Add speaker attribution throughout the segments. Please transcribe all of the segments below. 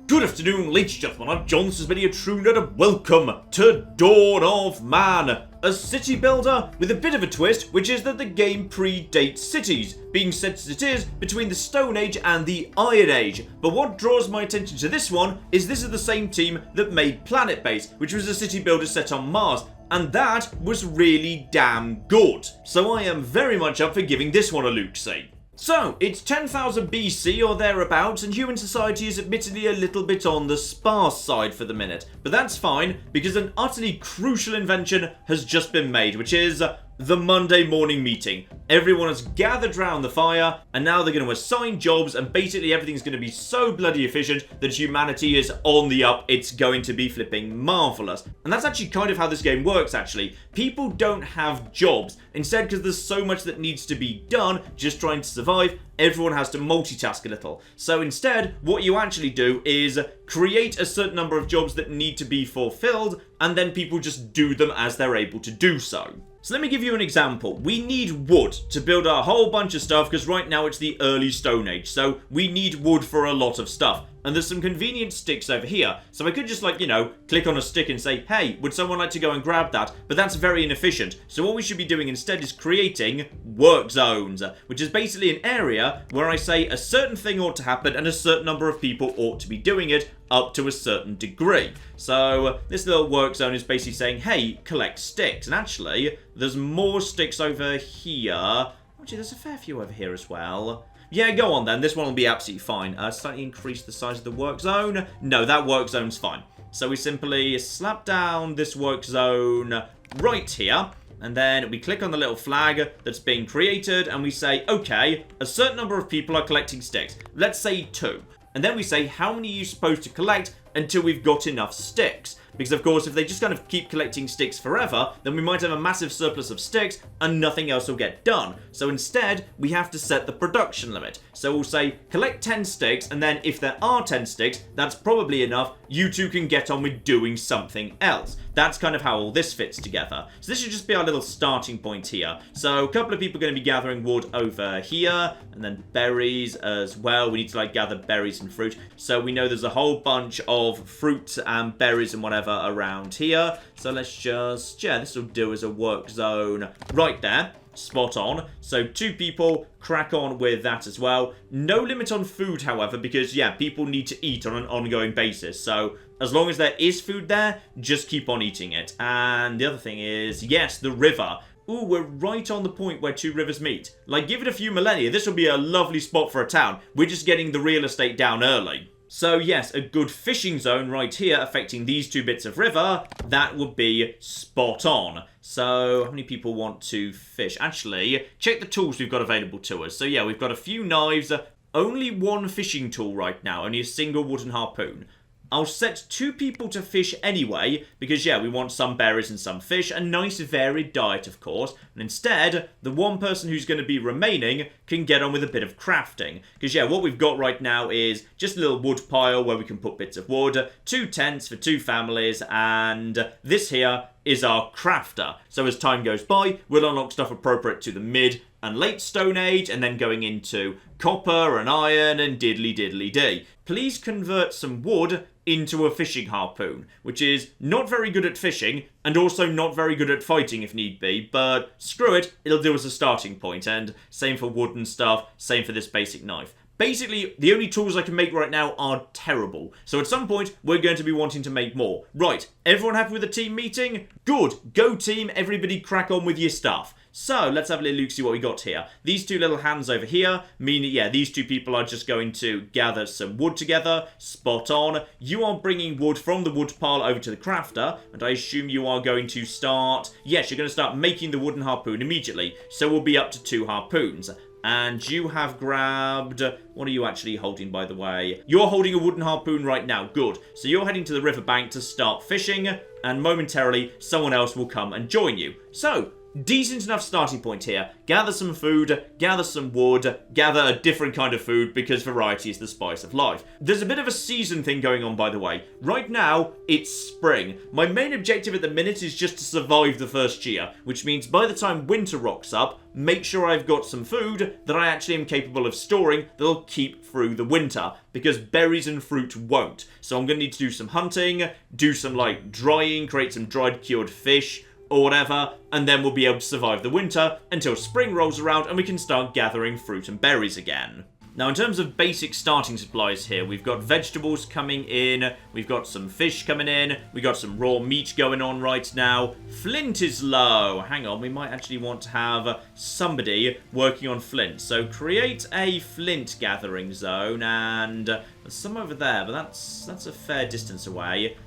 Speaker 1: Good afternoon, ladies and gentlemen, I'm John, this is many a true nerd, and welcome to Dawn of Man, a city builder with a bit of a twist, which is that the game predates cities, being set as it is between the Stone Age and the Iron Age. But what draws my attention to this one is this is the same team that made Planet Base, which was a city builder set on Mars, and that was really damn good. So I am very much up for giving this one a look-see. So, it's 10,000 BC or thereabouts, and human society is admittedly a little bit on the sparse side for the minute. But that's fine, because an utterly crucial invention has just been made, which is the Monday morning meeting. Everyone has gathered round the fire, and now they're going to assign jobs, and basically everything's going to be so bloody efficient that humanity is on the up. It's going to be flipping marvellous. And that's actually kind of how this game works, actually. People don't have jobs. Instead, because there's so much that needs to be done, just trying to survive, everyone has to multitask a little. So instead, what you actually do is create a certain number of jobs that need to be fulfilled, and then people just do them as they're able to do so. So let me give you an example. We need wood to build a whole bunch of stuff because right now it's the early Stone Age, so we need wood for a lot of stuff. And there's some convenient sticks over here, so I could just click on a stick and say, hey, would someone like to go and grab that? But that's very inefficient. So what we should be doing instead is creating work zones, which is basically an area where I say a certain thing ought to happen and a certain number of people ought to be doing it up to a certain degree. So this little work zone is basically saying, hey, collect sticks. And actually, there's more sticks over here. Actually, there's a fair few over here as well. Yeah, go on then. This one will be absolutely fine. Slightly increase the size of the work zone. No, that work zone's fine. So we simply slap down this work zone right here. And then we click on the little flag that's being created. And we say, okay, a certain number of people are collecting sticks. Let's say 2. And then we say, how many are you supposed to collect until we've got enough sticks? Because, of course, if they just kind of keep collecting sticks forever, then we might have a massive surplus of sticks and nothing else will get done. So instead, we have to set the production limit. So we'll say, collect 10 sticks, and then if there are 10 sticks, that's probably enough. You two can get on with doing something else. That's kind of how all this fits together. So this should just be our little starting point here. So a couple of people are going to be gathering wood over here, and then berries as well. We need to gather berries and fruit. So we know there's a whole bunch of fruit and berries and whatever around here. So let's just, this will do as a work zone right there. Spot on. So 2 people, crack on with that as well. No limit on food, however, because, people need to eat on an ongoing basis. So as long as there is food there, just keep on eating it. And the other thing is, yes, the river. Ooh, we're right on the point where 2 rivers meet. Give it a few millennia, this will be a lovely spot for a town. We're just getting the real estate down early. So yes, a good fishing zone right here affecting these 2 bits of river, that would be spot on. So how many people want to fish? Actually, check the tools we've got available to us. So yeah, we've got a few knives, only 1 fishing tool right now, only a single wooden harpoon. I'll set 2 people to fish anyway, because we want some berries and some fish, a nice varied diet of course, and instead, the 1 person who's going to be remaining can get on with a bit of crafting. Because what we've got right now is just a little wood pile where we can put bits of wood, 2 tents for 2 families, and this here is our crafter. So as time goes by, we'll unlock stuff appropriate to the mid and late Stone Age, and then going into copper and iron and diddly-diddly-dee. Please convert some wood into a fishing harpoon, which is not very good at fishing, and also not very good at fighting if need be, but screw it, it'll do as a starting point, and same for wood and stuff, same for this basic knife. Basically, the only tools I can make right now are terrible. So at some point, we're going to be wanting to make more. Right, everyone happy with the team meeting? Good, go team, everybody crack on with your stuff. So, let's have a little look, see what we got here. These 2 little hands over here mean, these 2 people are just going to gather some wood together. Spot on. You are bringing wood from the wood pile over to the crafter, and I assume you are going to start... Yes, you're going to start making the wooden harpoon immediately. So we'll be up to 2 harpoons. And you have grabbed... What are you actually holding, by the way? You're holding a wooden harpoon right now. Good. So you're heading to the riverbank to start fishing, and momentarily someone else will come and join you. So, decent enough starting point here. Gather some food, gather some wood, gather a different kind of food because variety is the spice of life. There's a bit of a season thing going on, by the way. Right now, it's spring. My main objective at the minute is just to survive the first year, which means by the time winter rocks up, make sure I've got some food that I actually am capable of storing that'll keep through the winter, because berries and fruit won't. So I'm going to need to do some hunting, do some like drying, create some dried cured fish, or whatever, and then we'll be able to survive the winter until spring rolls around and we can start gathering fruit and berries again. Now, in terms of basic starting supplies here, we've got vegetables coming in, we've got some fish coming in, we've got some raw meat going on right now. Flint is low. Hang on, we might actually want to have somebody working on flint. So create a flint gathering zone, and there's some over there, but that's a fair distance away.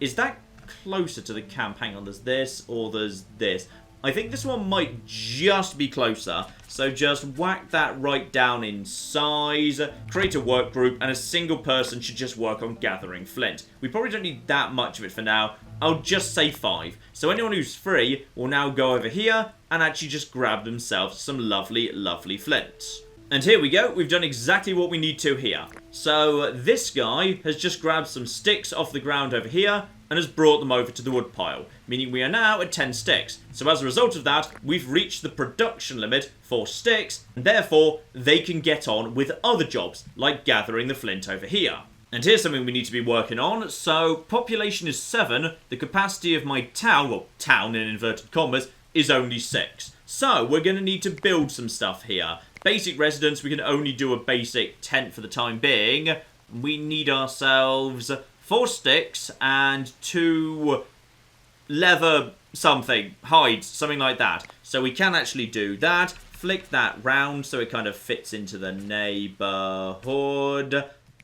Speaker 1: Is that closer to the camp? Hang on, there's this or there's this. I think this one might just be closer, so just whack that right down in size, create a work group, and a single person should just work on gathering flint. We probably don't need that much of it for now. I'll just say 5. So anyone who's free will now go over here and actually just grab themselves some lovely, lovely flint. And here we go, we've done exactly what we need to here. So this guy has just grabbed some sticks off the ground over here and has brought them over to the wood pile, meaning we are now at 10 sticks. So as a result of that, we've reached the production limit for sticks, and therefore they can get on with other jobs, like gathering the flint over here. And here's something we need to be working on. So population is 7, the capacity of my town, well, town in inverted commas, is only 6. So we're going to need to build some stuff here. Basic residence, we can only do a basic tent for the time being. We need ourselves 4 sticks and 2 leather something, hides, something like that. So we can actually do that. Flick that round so it kind of fits into the neighborhood.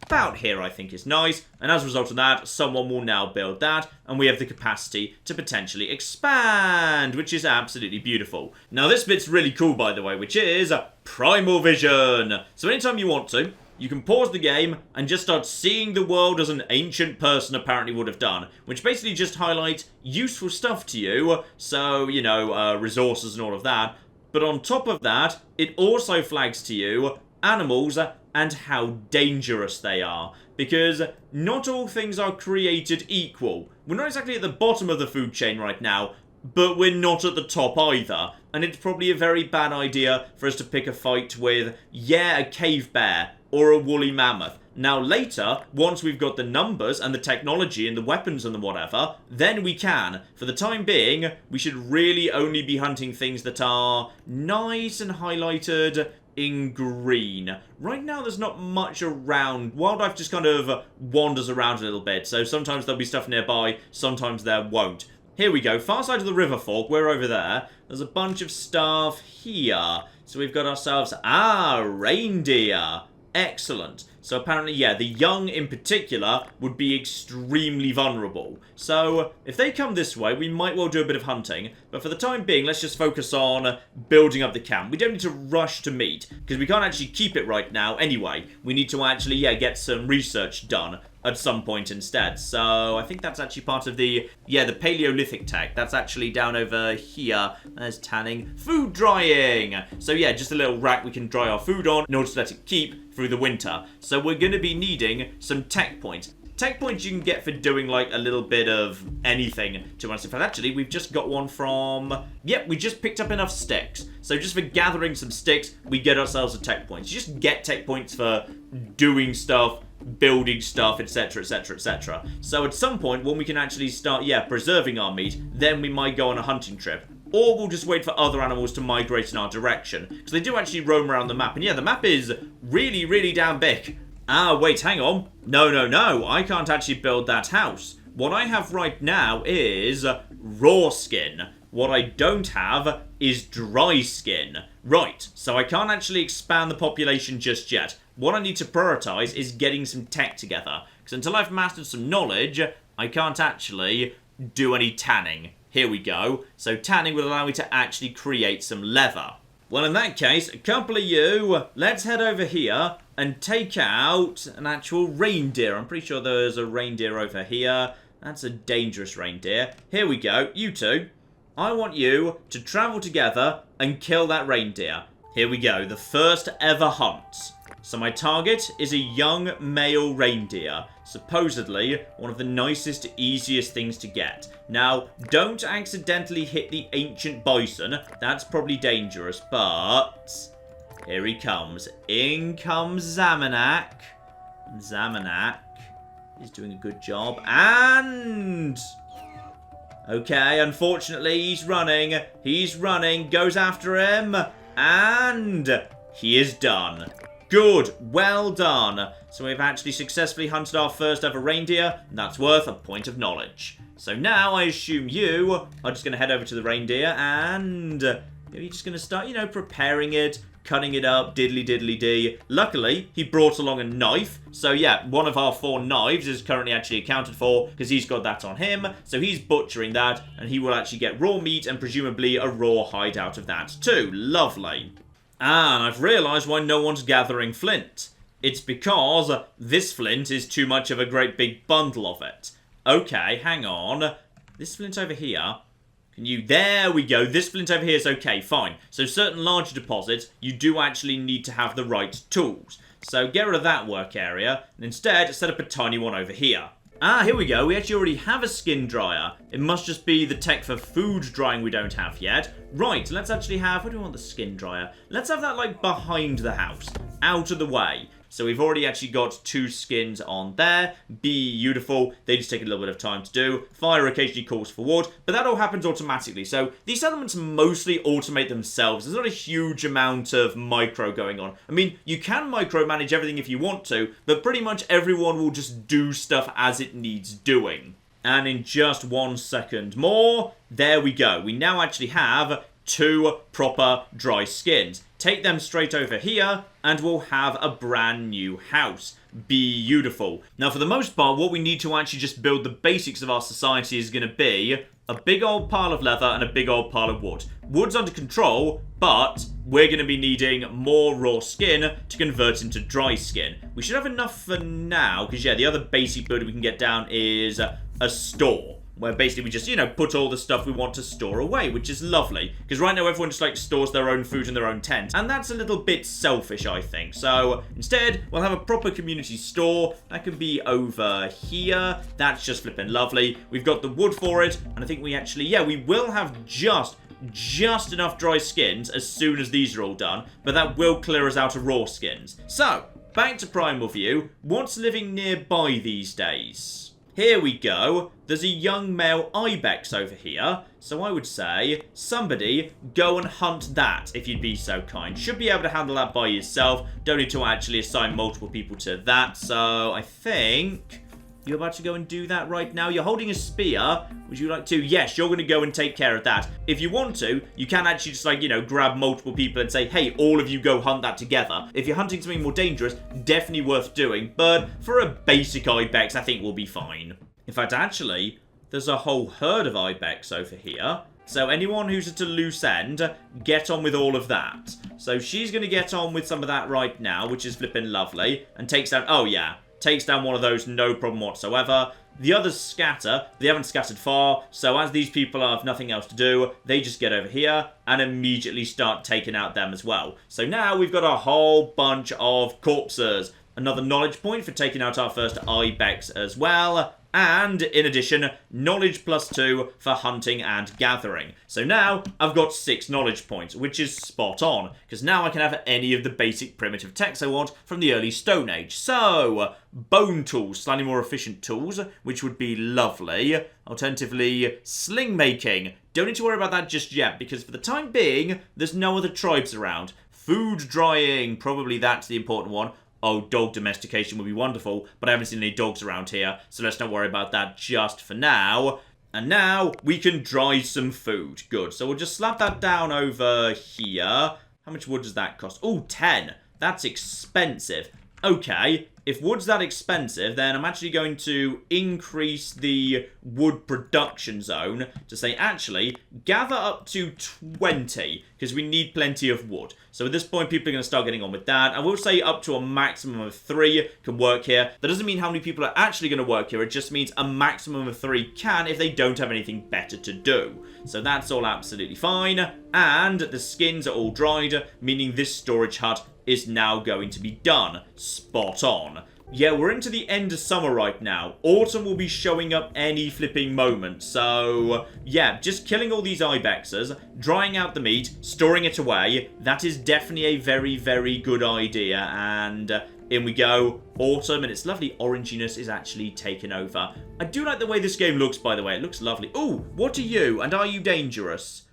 Speaker 1: About here, I think, is nice. And as a result of that, someone will now build that, and we have the capacity to potentially expand, which is absolutely beautiful. Now, this bit's really cool, by the way, which is Primal Vision. So anytime you want to, you can pause the game and just start seeing the world as an ancient person apparently would have done, which basically just highlights useful stuff to you, so, you know, resources and all of that. But on top of that, it also flags to you animals and how dangerous they are, because not all things are created equal. We're not exactly at the bottom of the food chain right now, but we're not at the top either, and it's probably a very bad idea for us to pick a fight with, yeah, a cave bear or a woolly mammoth. Now later, once we've got the numbers and the technology and the weapons and the whatever, then we can. For the time being, we should really only be hunting things that are nice and highlighted in green. Right now there's not much around. Wildlife just kind of wanders around a little bit, so sometimes there'll be stuff nearby, sometimes there won't. Here we go, far side of the river fork, we're over there. There's a bunch of stuff here. So we've got ourselves, reindeer. Excellent. So apparently, yeah, the young in particular would be extremely vulnerable. So if they come this way, we might well do a bit of hunting. But for the time being, let's just focus on building up the camp. We don't need to rush to meet, because we can't actually keep it right now anyway. We need to actually, yeah, get some research done at some point instead. So I think that's actually part of the Paleolithic tech. That's actually down over here. There's tanning. Food drying! So yeah, just a little rack we can dry our food on in order to let it keep through the winter. So we're going to be needing some tech points. Tech points you can get for doing like a little bit of anything, to be honest. In fact, actually, we've just got one from... Yep, we just picked up enough sticks. So just for gathering some sticks, we get ourselves a tech points. You just get tech points for doing stuff, building stuff, etc, etc, etc. So at some point, when we can actually start, preserving our meat, then we might go on a hunting trip. Or we'll just wait for other animals to migrate in our direction. Because they do actually roam around the map. And yeah, the map is really, really damn big. Wait, hang on. No, I can't actually build that house. What I have right now is raw skin. What I don't have is dry skin. Right, so I can't actually expand the population just yet. What I need to prioritize is getting some tech together. Because until I've mastered some knowledge, I can't actually do any tanning. Here we go. So tanning will allow me to actually create some leather. Well, in that case, a couple of you, let's head over here and take out an actual reindeer. I'm pretty sure there's a reindeer over here. That's a dangerous reindeer. Here we go. You two. I want you to travel together and kill that reindeer. Here we go, the first ever hunt. So my target is a young male reindeer. Supposedly, one of the nicest, easiest things to get. Now, don't accidentally hit the ancient bison. That's probably dangerous, but... here he comes. In comes Zamanak. Zamanak is doing a good job. And... okay, unfortunately, he's running. He's running. Goes after him. And... he is done. Good. Well done. So we've actually successfully hunted our first ever reindeer, and that's worth a point of knowledge. So now I assume you are just going to head over to the reindeer, and you're just going to start, you know, preparing it, cutting it up, diddly-diddly-dee. Luckily, he brought along a knife. So yeah, one of our 4 knives is currently actually accounted for because he's got that on him. So he's butchering that, and he will actually get raw meat and presumably a raw hide out of that too. Lovely. And I've realised why no one's gathering flint. It's because this flint is too much of a great big bundle of it. Okay, hang on. This flint over here... can you... there we go. This flint over here is okay, fine. So certain larger deposits, you do actually need to have the right tools. So get rid of that work area, and instead set up a tiny one over here. Ah, here we go. We actually already have a skin dryer. It must just be the tech for food drying we don't have yet. Right, let's actually have... where do we want the skin dryer? Let's have that, like, behind the house. Out of the way. So we've already actually got 2 skins on there. Beautiful. They just take a little bit of time to do. Fire occasionally calls for wood, but that all happens automatically. So these elements mostly automate themselves. There's not a huge amount of micro going on. I mean, you can micromanage everything if you want to, but pretty much everyone will just do stuff as it needs doing. And in just 1 second more, there we go. We now actually have 2 proper dry skins. Take them straight over here, and we'll have a brand new house. Beautiful. Now, for the most part, what we need to actually just build the basics of our society is going to be a big old pile of leather and a big old pile of wood. Wood's under control, but we're going to be needing more raw skin to convert into dry skin. We should have enough for now, because, yeah, the other basic building we can get down is a store, where basically we just, you know, put all the stuff we want to store away, which is lovely. Because right now everyone just, like, stores their own food in their own tent. And that's a little bit selfish, I think. So, instead, we'll have a proper community store. That can be over here. That's just flipping lovely. We've got the wood for it. And I think we actually, yeah, we will have just enough dry skins as soon as these are all done. But that will clear us out of raw skins. So, back to Primal View. What's living nearby these days? Here we go. There's a young male ibex over here. So I would say, somebody go and hunt that, if you'd be so kind. Should be able to handle that by yourself. Don't need to actually assign multiple people to that. So I think you're about to go and do that right now. You're holding a spear. Would you like to? Yes, you're going to go and take care of that. If you want to, you can actually just, like, you know, grab multiple people and say, hey, all of you go hunt that together. If you're hunting something more dangerous, definitely worth doing. But for a basic ibex, I think we'll be fine. In fact, actually, there's a whole herd of ibex over here. So anyone who's at a loose end, get on with all of that. So she's going to get on with some of that right now, which is flipping lovely. And takes down... oh, yeah. Takes down one of those, no problem whatsoever. The others scatter. They haven't scattered far, so as these people have nothing else to do, they just get over here and immediately start taking out them as well. So now we've got a whole bunch of corpses. Another knowledge point for taking out our first ibex as well. And, in addition, knowledge +2 for hunting and gathering. So now, I've got 6 knowledge points, which is spot on, because now I can have any of the basic primitive techs I want from the early Stone Age. So, bone tools, slightly more efficient tools, which would be lovely. Alternatively, sling making. Don't need to worry about that just yet, because for the time being, there's no other tribes around. Food drying, probably that's the important one. Oh, dog domestication would be wonderful, but I haven't seen any dogs around here, so let's not worry about that just for now. And now, we can dry some food. Good, so we'll just slap that down over here. How much wood does that cost? Oh, 10. That's expensive. Okay, if wood's that expensive, then I'm actually going to increase the wood production zone to say, actually, gather up to 20, because we need plenty of wood. So at this point, people are going to start getting on with that. I will say up to a maximum of 3 can work here. That doesn't mean how many people are actually going to work here. It just means a maximum of 3 can if they don't have anything better to do. So that's all absolutely fine. And the skins are all dried, meaning this storage hut is now going to be done. Spot on. Yeah, we're into the end of summer right now. Autumn will be showing up any flipping moment. So, yeah, just killing all these ibexes, drying out the meat, storing it away. That is definitely a very, very good idea. And in we go. Autumn, and its lovely oranginess is actually taken over. I do like the way this game looks, by the way. It looks lovely. Ooh, what are you? And are you dangerous?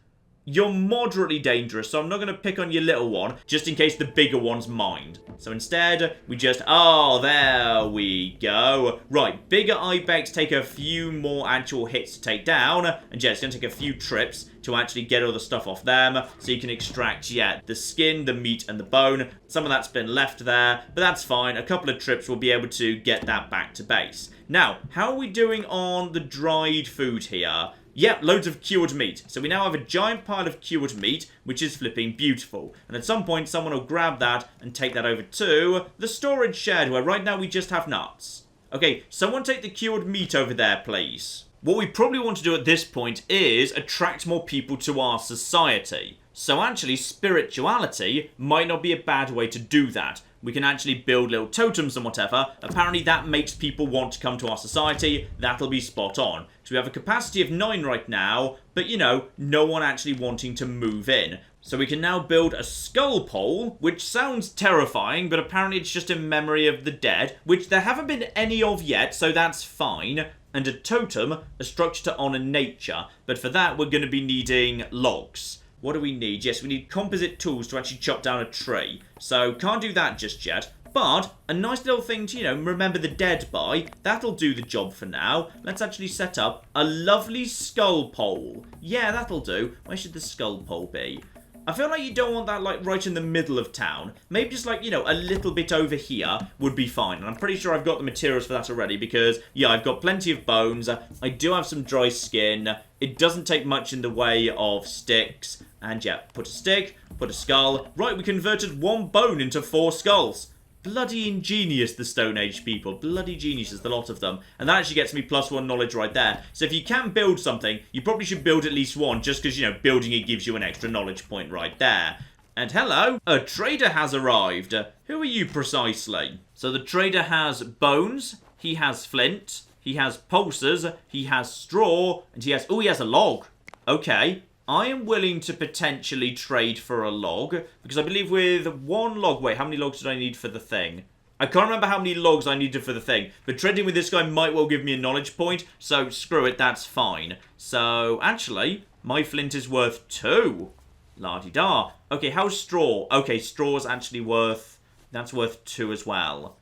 Speaker 1: You're moderately dangerous, so I'm not going to pick on your little one, just in case the bigger one's mind. So instead, we just... Oh, there we go. Right, bigger ibex take a few more actual hits to take down, and yeah, it's going to take a few trips to actually get all the stuff off them, so you can extract, yeah, the skin, the meat, and the bone. Some of that's been left there, but that's fine. A couple of trips will be able to get that back to base. Now, how are we doing on the dried food here? Yep, loads of cured meat. So we now have a giant pile of cured meat, which is flipping beautiful. And at some point, someone will grab that and take that over to the storage shed, where right now we just have nuts. Okay, someone take the cured meat over there, please. What we probably want to do at this point is attract more people to our society. So actually, spirituality might not be a bad way to do that. We can actually build little totems and whatever. Apparently that makes people want to come to our society. That'll be spot on. So we have a capacity of 9 right now, but you know, no one actually wanting to move in. So we can now build a skull pole, which sounds terrifying, but apparently it's just in memory of the dead, which there haven't been any of yet, so that's fine. And a totem, a structure to honor nature. But for that, we're going to be needing logs. What do we need? Yes, we need composite tools to actually chop down a tree. So, can't do that just yet. But, a nice little thing to, you know, remember the dead by. That'll do the job for now. Let's actually set up a lovely skull pole. Yeah, that'll do. Where should the skull pole be? I feel like you don't want that, like, right in the middle of town. Maybe just, like, you know, a little bit over here would be fine. And I'm pretty sure I've got the materials for that already because, yeah, I've got plenty of bones. I do have some dry skin. It doesn't take much in the way of sticks. And, yeah, put a stick, put a skull. Right, we converted 1 bone into 4 skulls. Bloody ingenious, the Stone Age people. Bloody geniuses, the lot of them. And that actually gets me +1 knowledge right there. So if you can build something, you probably should build at least 1, just because, you know, building it gives you an extra knowledge point right there. And hello, a trader has arrived. Who are you precisely? So the trader has bones, he has flint, he has pulses, he has straw, and he has... Oh, he has a log. Okay. I am willing to potentially trade for a log, because I believe with 1 log... Wait, how many logs did I need for the thing? I can't remember how many logs I needed for the thing, but trading with this guy might well give me a knowledge point, so screw it, that's fine. So, actually, my flint is worth 2. La-di-da. Okay, how's straw? Okay, straw's actually worth... That's worth 2 as well.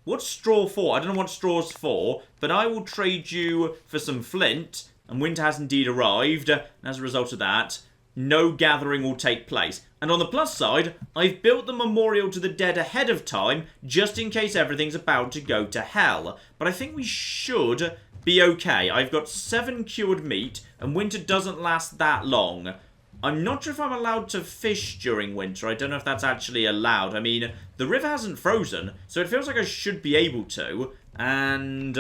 Speaker 1: What's straw for? I don't know what straw's for, but I will trade you for some flint... And winter has indeed arrived, and as a result of that, no gathering will take place. And on the plus side, I've built the memorial to the dead ahead of time, just in case everything's about to go to hell. But I think we should be okay. I've got 7 cured meat, and winter doesn't last that long. I'm not sure if I'm allowed to fish during winter. I don't know if that's actually allowed. I mean, the river hasn't frozen, so it feels like I should be able to. And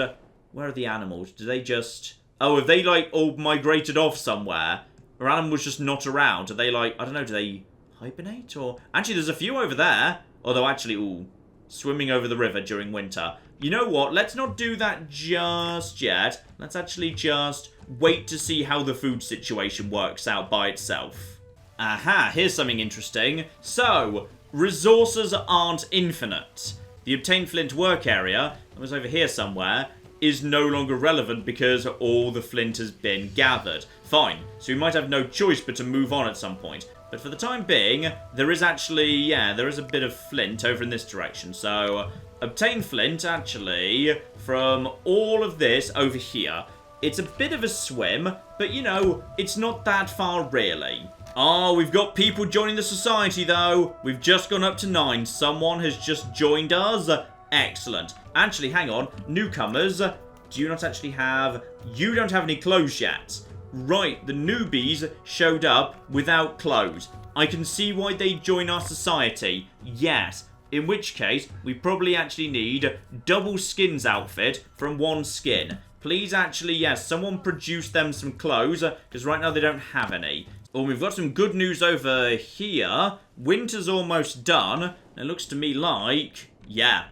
Speaker 1: where are the animals? Do they just... Oh, have they, like, all migrated off somewhere? Or animals just not around? Are they, like, I don't know, do they hibernate? Or actually, there's a few over there. Although, actually, ooh, swimming over the river during winter. You know what? Let's not do that just yet. Let's actually just wait to see how the food situation works out by itself. Aha, here's something interesting. So, resources aren't infinite. The obtained flint work area, that was over here somewhere, is no longer relevant because all the flint has been gathered. Fine, so we might have no choice but to move on at some point. But for the time being, there is actually, yeah, there is a bit of flint over in this direction. So, obtain flint, actually, from all of this over here. It's a bit of a swim, but, you know, it's not that far, really. Oh, we've got people joining the society, though. We've just gone up to 9. Someone has just joined us. Excellent. Actually, hang on. Newcomers, do you not actually have... You don't have any clothes yet. Right, the newbies showed up without clothes. I can see why they join our society. Yes. In which case, we probably actually need double skins outfit from one skin. Please actually, yes, someone produce them some clothes, because right now they don't have any. Well, we've got some good news over here. Winter's almost done. It looks to me like, yeah,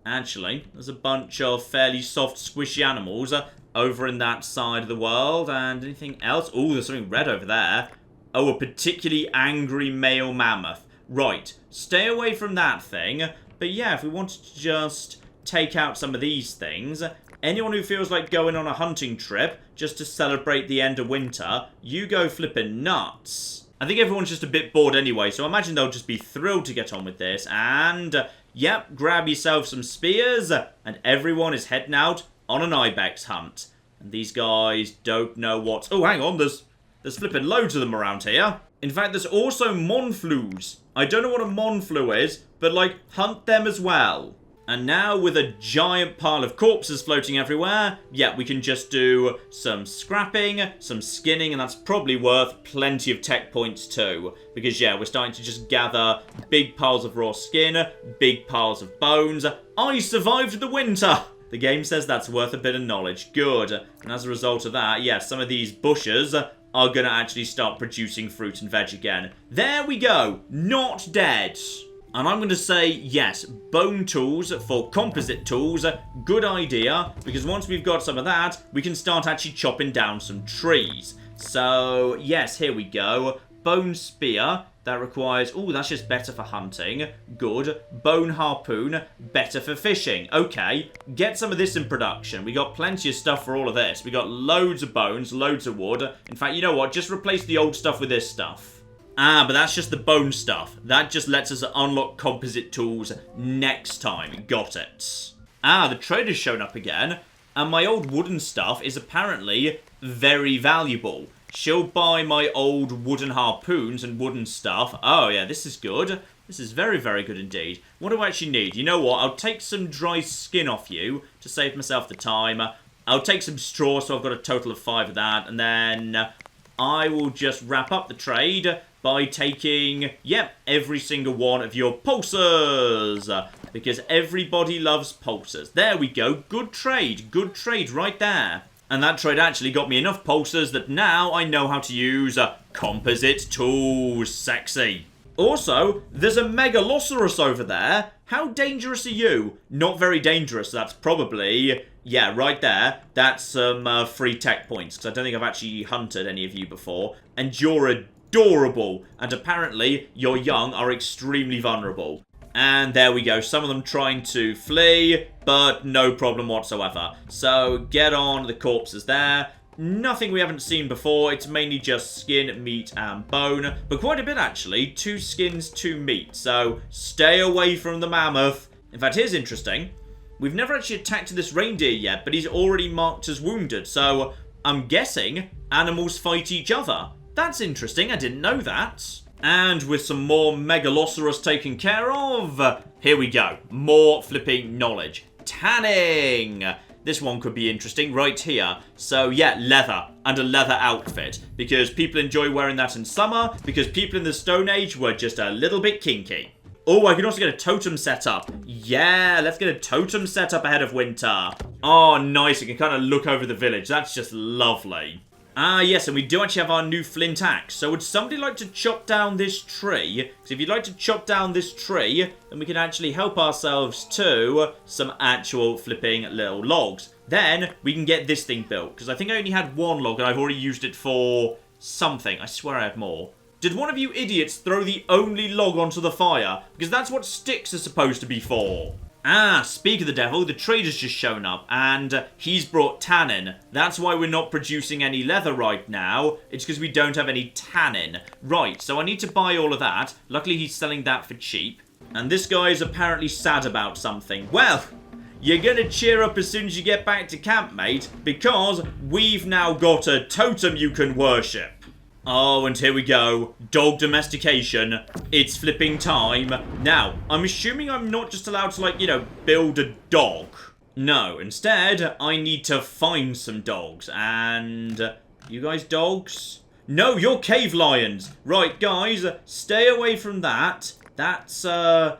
Speaker 1: actually, there's a bunch of fairly soft, squishy animals over in that side of the world. And anything else? Oh, there's something red over there. Oh, a particularly angry male mammoth. Right, stay away from that thing. But yeah, if we wanted to just take out some of these things, anyone who feels like going on a hunting trip just to celebrate the end of winter, you go flipping nuts. I think everyone's just a bit bored anyway, so I imagine they'll just be thrilled to get on with this. And, yep, grab yourself some spears, and everyone is heading out on an ibex hunt. And these guys don't know what... Oh, hang on, there's flipping loads of them around here. In fact, there's also monflus. I don't know what a monflu is, but, like, hunt them as well. And now, with a giant pile of corpses floating everywhere, yeah, we can just do some scrapping, some skinning, and that's probably worth plenty of tech points too. Because, yeah, we're starting to just gather big piles of raw skin, big piles of bones. I survived the winter! The game says that's worth a bit of knowledge. Good. And as a result of that, yeah, some of these bushes are going to actually start producing fruit and veg again. There we go. Not dead. And I'm going to say, yes, bone tools for composite tools, good idea, because once we've got some of that, we can start actually chopping down some trees. So, yes, here we go. Bone spear, that requires... Oh, that's just better for hunting. Good. Bone harpoon, better for fishing. Okay, get some of this in production. We got plenty of stuff for all of this. We got loads of bones, loads of wood. In fact, you know what? Just replace the old stuff with this stuff. Ah, but that's just the bone stuff. That just lets us unlock composite tools next time. Got it. Ah, the trader's shown up again. And my old wooden stuff is apparently very valuable. She'll buy my old wooden harpoons and wooden stuff. Oh, yeah, this is good. This is very, very good indeed. What do I actually need? You know what? I'll take some dry skin off you to save myself the time. I'll take some straw, so I've got a total of 5 of that. And then I will just wrap up the trade by taking, yep, every single one of your pulsers. Because everybody loves pulsers. There we go. Good trade. Good trade right there. And that trade actually got me enough pulsers that now I know how to use composite tools. Sexy. Also, there's a Megalosaurus over there. How dangerous are you? Not very dangerous. That's probably, yeah, right there. That's some free tech points. Because I don't think I've actually hunted any of you before. And you're adorable. And apparently, your young are extremely vulnerable. And there we go. Some of them trying to flee, but no problem whatsoever. So, get on the corpses there. Nothing we haven't seen before. It's mainly just skin, meat, and bone. But quite a bit, actually. 2 skins, 2 meat. So, stay away from the mammoth. In fact, here's interesting. We've never actually attacked this reindeer yet, but he's already marked as wounded. So, I'm guessing animals fight each other. That's interesting. I didn't know that. And with some more Megalosaurus taken care of, here we go. More flipping knowledge. Tanning! This one could be interesting right here. So yeah, leather and a leather outfit. Because people enjoy wearing that in summer. Because people in the Stone Age were just a little bit kinky. Oh, I can also get a totem set up. Yeah, let's get a totem set up ahead of winter. Oh, nice. I can kind of look over the village. That's just lovely. Ah, yes, and we do actually have our new flint axe. So would somebody like to chop down this tree? Because if you'd like to chop down this tree, then we can actually help ourselves to some actual flipping little logs. Then we can get this thing built. Because I think I only had 1 log and I've already used it for something. I swear I have more. Did one of you idiots throw the only log onto the fire? Because that's what sticks are supposed to be for. Ah, speak of the devil, the trader's just shown up, and he's brought tannin. That's why we're not producing any leather right now. It's because we don't have any tannin. Right, so I need to buy all of that. Luckily, he's selling that for cheap. And this guy is apparently sad about something. Well, you're gonna cheer up as soon as you get back to camp, mate, because we've now got a totem you can worship. Oh, and here we go. Dog domestication. It's flipping time. Now, I'm assuming I'm not just allowed to, like, build a dog. No, instead, I need to find some dogs. And you guys dogs? No, you're cave lions. Right, guys, stay away from that. That's a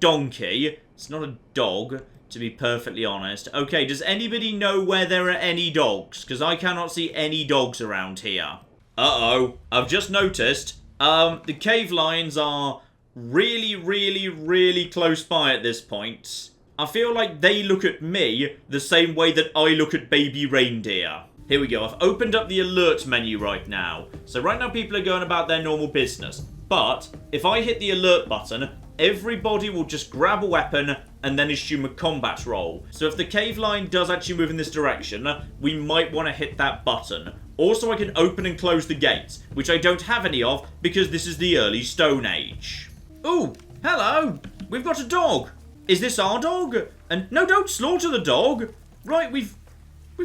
Speaker 1: donkey. It's not a dog, to be perfectly honest. Okay, does anybody know where there are any dogs? Because I cannot see any dogs around here. Uh-oh, I've just noticed, the cave lions are really, really, really close by at this point. I feel like they look at me the same way that I look at baby reindeer. Here we go, I've opened up the alert menu right now. So right now people are going about their normal business. But if I hit the alert button, everybody will just grab a weapon and then assume a combat roll. So if the cave lion does actually move in this direction, we might want to hit that button. Also, I can open and close the gates, which I don't have any of because this is the early Stone Age. Ooh, hello! We've got a dog! Is this our dog? And no, don't slaughter the dog! Right, we've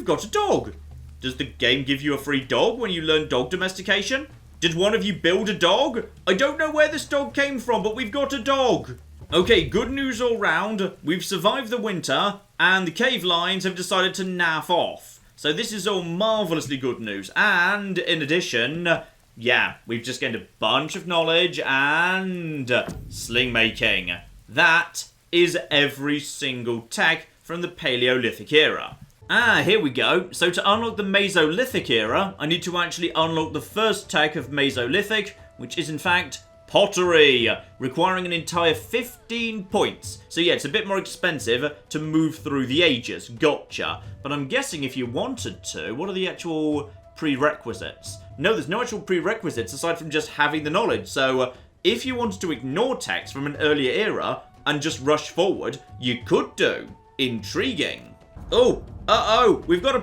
Speaker 1: got a dog. Does the game give you a free dog when you learn dog domestication? Did one of you build a dog? I don't know where this dog came from, but we've got a dog. Okay, good news all round. We've survived the winter, and the cave lions have decided to naff off. So this is all marvellously good news. And in addition, yeah, we've just gained a bunch of knowledge and sling making. That is every single tech from the Paleolithic era. Ah, here we go. So to unlock the Mesolithic era, I need to actually unlock the first tech of Mesolithic, which is in fact pottery, requiring an entire 15 points. So yeah, it's a bit more expensive to move through the ages. Gotcha. But I'm guessing if you wanted to, what are the actual prerequisites? No, there's no actual prerequisites aside from just having the knowledge. So if you wanted to ignore text from an earlier era and just rush forward, you could do. Intriguing. Oh, uh-oh, we've got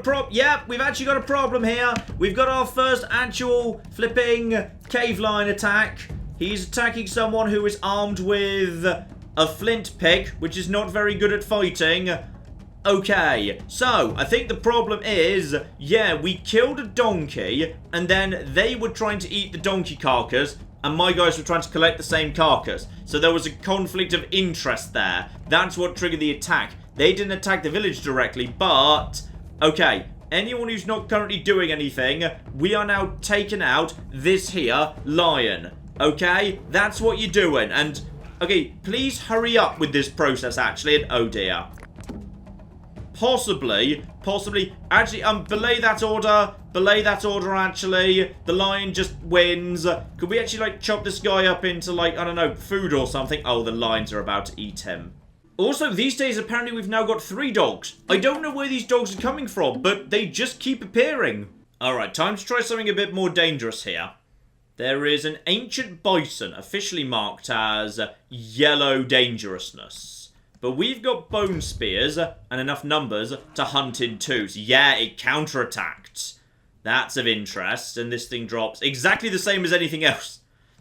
Speaker 1: we've actually got a problem here. We've got our first actual flipping cave lion attack. He's attacking someone who is armed with a flint pick, which is not very good at fighting. Okay, so I think the problem is, yeah, we killed a donkey, and then they were trying to eat the donkey carcass, and my guys were trying to collect the same carcass. So there was a conflict of interest there. That's what triggered the attack. They didn't attack the village directly, but okay, anyone who's not currently doing anything, we are now taking out this here lion. Okay, that's what you're doing. And okay, please hurry up with this process actually. And oh dear. Possibly, actually, belay that order, actually. The lion just wins. Could we actually, like, chop this guy up into, like, I don't know, food or something? Oh, the lions are about to eat him. Also, these days, apparently, we've now got 3 dogs. I don't know where these dogs are coming from, but they just keep appearing. Alright, time to try something a bit more dangerous here. There is an ancient bison, officially marked as yellow dangerousness. But we've got bone spears and enough numbers to hunt in 2. So yeah, it counterattacked. That's of interest, and this thing drops exactly the same as anything else.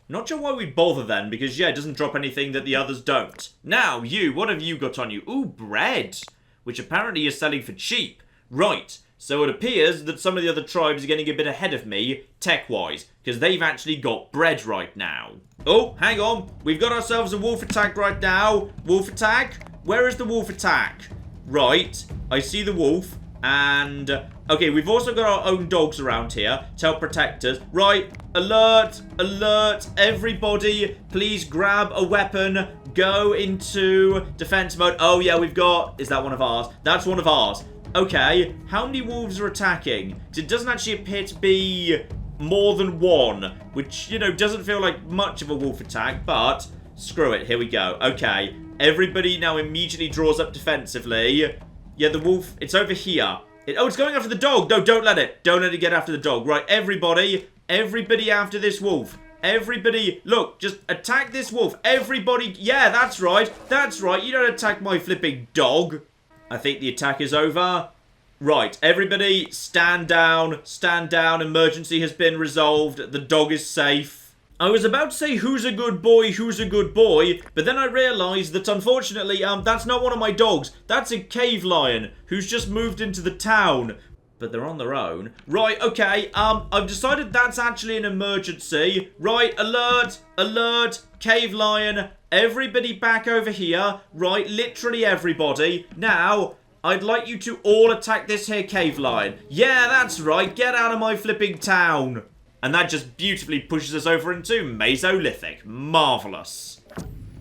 Speaker 1: Not sure why we bother then, because yeah, it doesn't drop anything that the others don't. Now, you, what have you got on you? Ooh, bread, which apparently you're selling for cheap. Right, so it appears that some of the other tribes are getting a bit ahead of me, tech-wise, because they've actually got bread right now. Oh, hang on, we've got ourselves a wolf attack right now. Wolf attack? Where is the wolf attack? Right, I see the wolf, and okay, we've also got our own dogs around here to help protect us. Right, alert, alert, everybody, please grab a weapon, go into defense mode. Oh yeah, we've got, is that one of ours? That's one of ours. Okay, how many wolves are attacking? It doesn't actually appear to be more than one, which, you know, doesn't feel like much of a wolf attack, but screw it, here we go. Okay, everybody now immediately draws up defensively. Yeah, the wolf, it's over here. Oh, it's going after the dog. No, don't let it. Don't let it get after the dog. Right, everybody after this wolf. Everybody, look, just attack this wolf. Everybody, yeah, that's right. That's right. You don't attack my flipping dog. I think the attack is over. Right, everybody, stand down. Stand down. Emergency has been resolved. The dog is safe. I was about to say, who's a good boy, but then I realised that, unfortunately, that's not one of my dogs. That's a cave lion who's just moved into the town. but they're on their own. Right, okay, I've decided that's actually an emergency. Right, alert, alert, cave lion, everybody back over here. Right, literally everybody. Now, I'd like you to all attack this here cave lion. Yeah, that's right, get out of my flipping town. And that just beautifully pushes us over into Mesolithic. Marvellous.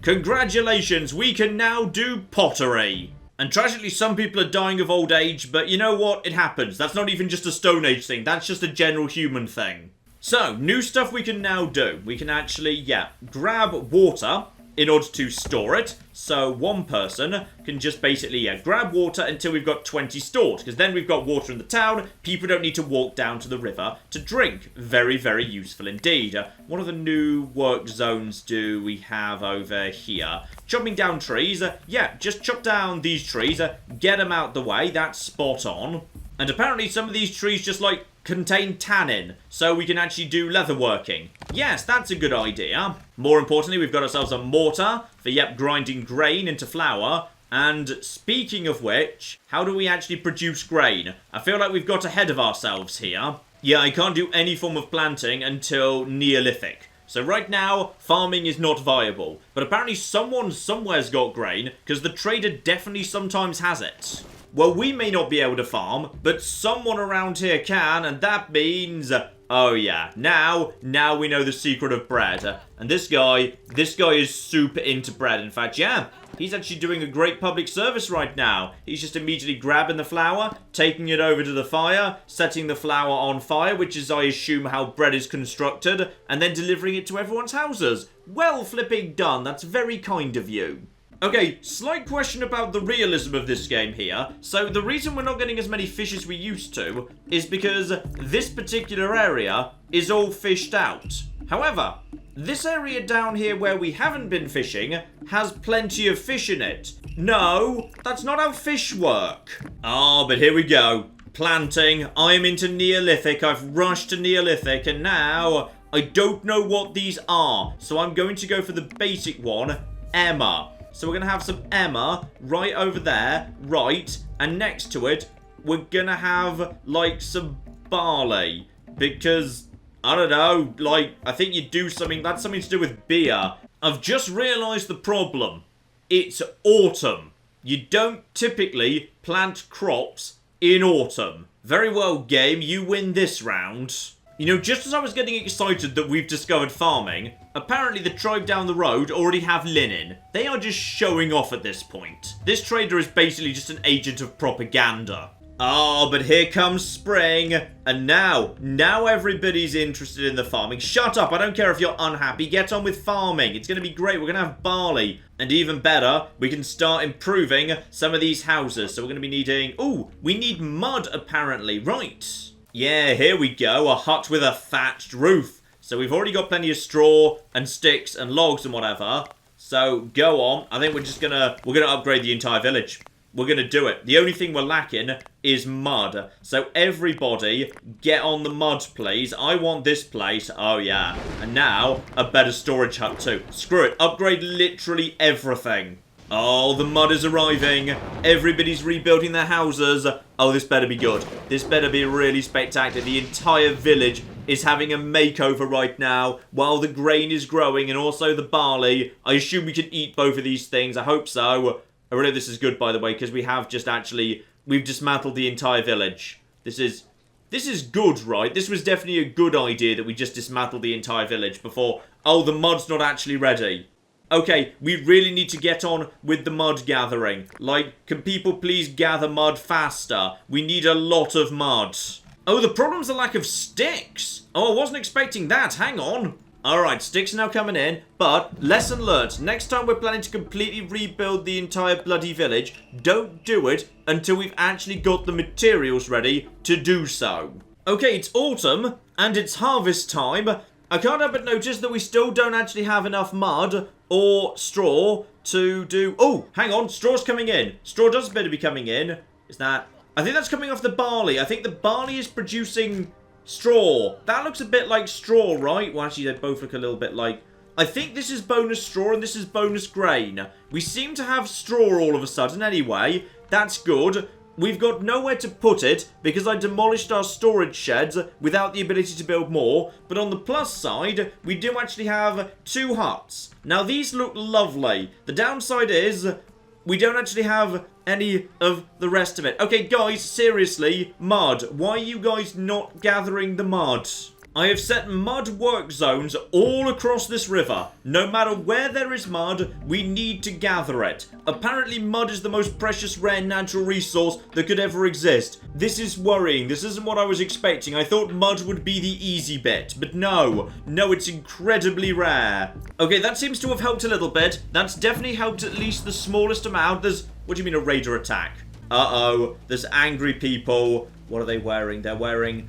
Speaker 1: Congratulations, we can now do pottery. And tragically, some people are dying of old age, but you know what? It happens. That's not even just a Stone Age thing. That's just a general human thing. So, new stuff we can now do. We can actually, grab water in order to store it. So, one person can just basically, grab water until we've got 20 stored. Because then we've got water in the town. People don't need to walk down to the river to drink. Very, very useful indeed. What other new work zones do we have over here? Chopping down trees. Just chop down these trees. Get them out the way. That's spot on. And apparently some of these trees just, contain tannin, so we can actually do leather working. Yes, that's a good idea. More importantly, we've got ourselves a mortar for, grinding grain into flour. And speaking of which, how do we actually produce grain? I feel like we've got ahead of ourselves here. Yeah, I can't do any form of planting until Neolithic. So right now, farming is not viable. But apparently someone somewhere's got grain, because the trader definitely sometimes has it. Well, we may not be able to farm, but someone around here can, and that means... oh yeah, now we know the secret of bread. And this guy is super into bread. In fact, he's actually doing a great public service right now. He's just immediately grabbing the flour, taking it over to the fire, setting the flour on fire, which is, I assume, how bread is constructed, and then delivering it to everyone's houses. Well flipping done, that's very kind of you. Okay, slight question about the realism of this game here. So the reason we're not getting as many fish as we used to is because this particular area is all fished out. However, this area down here where we haven't been fishing has plenty of fish in it. No, that's not how fish work. Oh, but here we go. Planting. I'm into Neolithic. I've rushed to Neolithic and now I don't know what these are. So I'm going to go for the basic one, Emma. So we're going to have some Emma right over there, right, and next to it, we're going to have, some barley, because, I don't know, I think you do something, that's something to do with beer. I've just realised the problem. It's autumn. You don't typically plant crops in autumn. Very well, game, you win this round. You know, just as I was getting excited that we've discovered farming, apparently the tribe down the road already have linen. They are just showing off at this point. This trader is basically just an agent of propaganda. Oh, but here comes spring. And now everybody's interested in the farming. Shut up, I don't care if you're unhappy. Get on with farming. It's going to be great. We're going to have barley. And even better, we can start improving some of these houses. So we're going to be needing... Ooh, we need mud, apparently. Right. Yeah, here we go, a hut with a thatched roof. So we've already got plenty of straw and sticks and logs and whatever. So go on. I think we're gonna upgrade the entire village. We're gonna do it. The only thing we're lacking is mud. So everybody get on the mud, please. I want this place. Oh yeah. And now a better storage hut too. Screw it. Upgrade literally everything. Oh, the mud is arriving. Everybody's rebuilding their houses. Oh, this better be good. This better be really spectacular. The entire village is having a makeover right now while the grain is growing and also the barley. I assume we can eat both of these things. I hope so. I really hope this is good, by the way, because we have just actually... We've dismantled the entire village. This is good, right? This was definitely a good idea that we just dismantled the entire village before... Oh, the mud's not actually ready. Okay, we really need to get on with the mud gathering. Can people please gather mud faster? We need a lot of mud. Oh, the problem's the lack of sticks. Oh, I wasn't expecting that. Hang on. Alright, sticks are now coming in, but lesson learnt. Next time we're planning to completely rebuild the entire bloody village, don't do it until we've actually got the materials ready to do so. Okay, it's autumn, and it's harvest time. I can't help but notice that we still don't actually have enough mud or straw to do... Oh, hang on, straw's coming in. Straw does better be coming in. Is that... I think that's coming off the barley. I think the barley is producing straw. That looks a bit like straw, right? Well, actually, they both look a little bit like... I think this is bonus straw and this is bonus grain. We seem to have straw all of a sudden anyway. That's good. we've got nowhere to put it because I demolished our storage sheds without the ability to build more. But on the plus side, we do actually have 2 huts. Now, these look lovely. The downside is we don't actually have any of the rest of it. Okay, guys, seriously, mud. Why are you guys not gathering the mud? I have set mud work zones all across this river. No matter where there is mud, we need to gather it. Apparently, mud is the most precious, rare natural resource that could ever exist. This is worrying. This isn't what I was expecting. I thought mud would be the easy bit, but no. No, it's incredibly rare. Okay, that seems to have helped a little bit. That's definitely helped at least the smallest amount. What do you mean a raider attack? Uh-oh, there's angry people. What are they wearing? They're wearing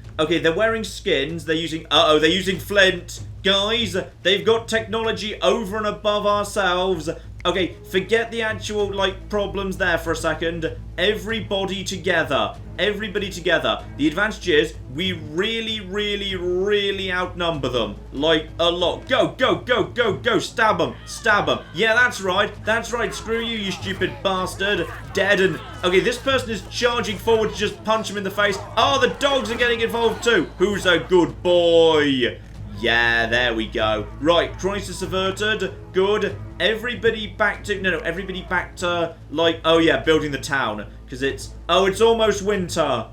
Speaker 1: skins. They're using flint. Guys, they've got technology over and above ourselves. Okay, forget the actual, problems there for a second. Everybody together. Everybody together. The advantage is we really, really, really outnumber them. A lot. Go, go, go, go, go. Stab them. Stab them. Yeah, that's right. That's right. Screw you, you stupid bastard. Dead and... Okay, this person is charging forward to just punch him in the face. Oh, the dogs are getting involved too. Who's a good boy? Yeah, there we go. Right, crisis averted. Good. Everybody back to... No, everybody back to, oh yeah, building the town. Because it's... Oh, it's almost winter.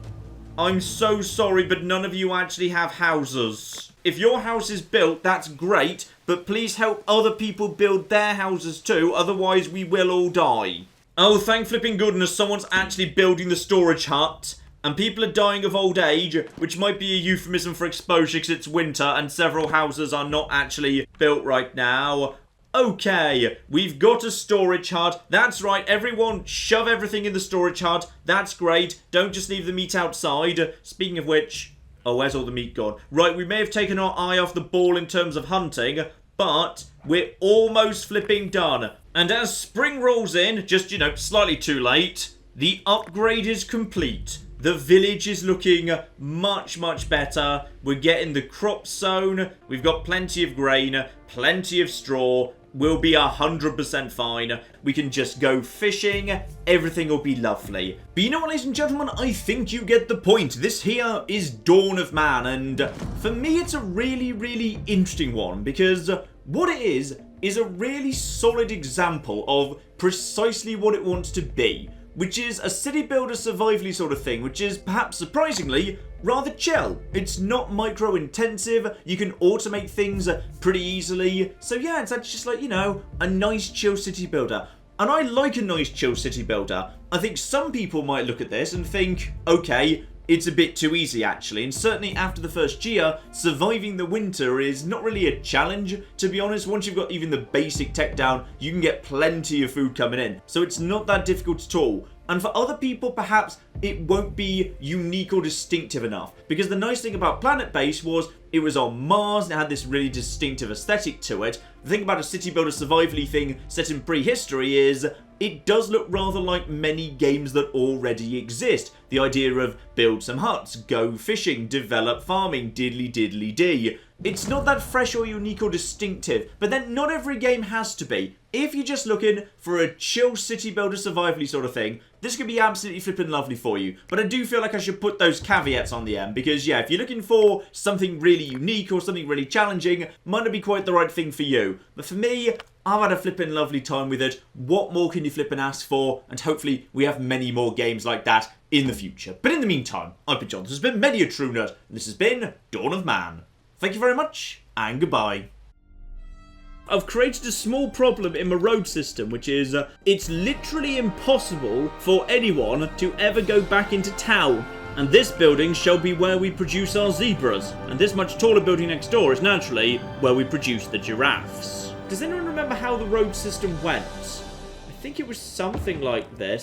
Speaker 1: I'm so sorry, but none of you actually have houses. If your house is built, that's great. But please help other people build their houses too. Otherwise, we will all die. Oh, thank flipping goodness, someone's actually building the storage hut. And people are dying of old age, which might be a euphemism for exposure because it's winter and several houses are not actually built right now. Okay, we've got a storage hut. That's right, everyone shove everything in the storage hut. That's great. Don't just leave the meat outside. Speaking of which... Oh, where's all the meat gone? Right, we may have taken our eye off the ball in terms of hunting, but we're almost flipping done. And as spring rolls in, just, slightly too late, the upgrade is complete. The village is looking much, much better. We're getting the crop sown. We've got plenty of grain, plenty of straw. We'll be 100% fine. We can just go fishing. Everything will be lovely. But you know what, ladies and gentlemen? I think you get the point. This here is Dawn of Man. And for me, it's a really, really interesting one. Because what it is a really solid example of precisely what it wants to be. Which is a city builder survivally sort of thing, which is perhaps surprisingly rather chill. It's not micro intensive, you can automate things pretty easily. So yeah, it's actually just a nice chill city builder. And I like a nice chill city builder. I think some people might look at this and think, okay, it's a bit too easy actually, and certainly after the first year, surviving the winter is not really a challenge, to be honest. Once you've got even the basic tech down, you can get plenty of food coming in, so it's not that difficult at all. And for other people, perhaps it won't be unique or distinctive enough, because the nice thing about Planet Base was it was on Mars and it had this really distinctive aesthetic to it. The thing about a city builder survivally thing set in prehistory is it does look rather like many games that already exist. The idea of build some huts, go fishing, develop farming, diddly diddly dee. It's not that fresh or unique or distinctive, but then not every game has to be. If you're just looking for a chill city builder survivally sort of thing, this could be absolutely flippin' lovely for you. But I do feel like I should put those caveats on the end, because yeah, if you're looking for something really unique or something really challenging, might not be quite the right thing for you. But for me, I've had a flippin' lovely time with it. What more can you flippin' ask for? And hopefully we have many more games like that in the future. But in the meantime, I've been John, this has been Many a True Nerd, and this has been Dawn of Man. Thank you very much, and goodbye. I've created a small problem in my road system, which is it's literally impossible for anyone to ever go back into town. And this building shall be where we produce our zebras. And this much taller building next door is naturally where we produce the giraffes. Does anyone remember how the road system went? I think it was something like this.